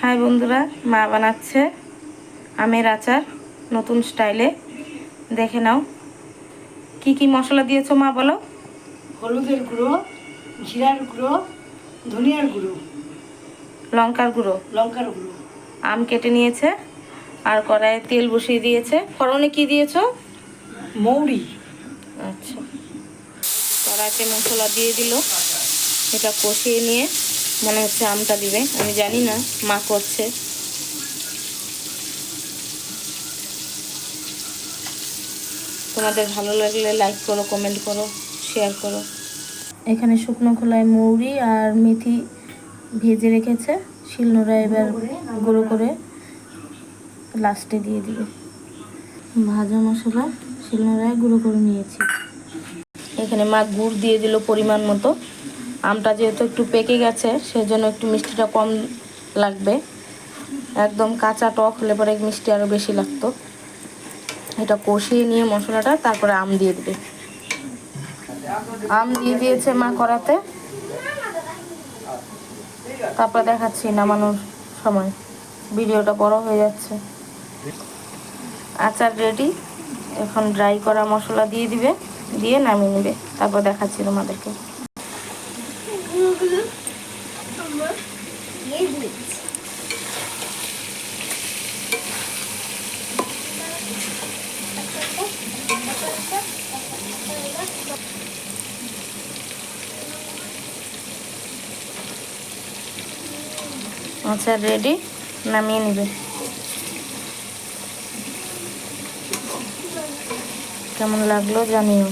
High বন্ধুরা, মা বানাচ্ছে আমের আচার নতুন স্টাইলে। দেখে নাও কি কি মশলা দিয়েছো মা, বলো। হলুদের গুঁড়ো, জিরার গুঁড়ো, ধনিয়ার গুঁড়ো, লঙ্কার গুঁড়ো, আম কেটে নিয়েছে আর কড়াইয়ে তেল বসিয়ে দিয়েছে। ফোড়নে কি দিয়েছো? মৌরি। আচ্ছা, কড়াইতে মশলা দিয়ে দিল। এটা কষিয়ে নিয়ে মনে হচ্ছে আমটা দিবে, আমি জানি না, মা করছে। তোমাদের ভালো লাগলে লাইক করো, কমেন্ট করো, শেয়ার করো। এখানে শুকনো খোলায় মৌরি আর মেথি ভেজে রেখেছে, শিলনোড়া এবার গুঁড়ো করে লাস্টে দিয়ে দিবে। ভাজা মশলা শিলনোড়ায় গুঁড়ো করে নিয়েছি। এখানে মা গুড় দিয়ে দিল পরিমাণ মতো। আমটা যেহেতু একটু পেকে গেছে সেজন্য একটু মিষ্টিটা কম লাগবে। একদম কাঁচা টক হলে পরে মিষ্টি আরও বেশি লাগতো। এটা কষিয়ে নিয়ে মশলাটা তারপরে আম দিয়ে দেবে। আম দিয়ে দিয়েছে মা কড়াতে। তারপরে দেখাচ্ছি নামানোর সময়, ভিডিওটা বড় হয়ে যাচ্ছে। আচার রেডি। এখন ড্রাই করা মশলা দিয়ে দিবে, দিয়ে নামিয়ে নেবে। তারপর দেখাচ্ছি তোমাদেরকে। আচার রেডি, নামিয়ে নেবে। কেমন লাগলো জানিও।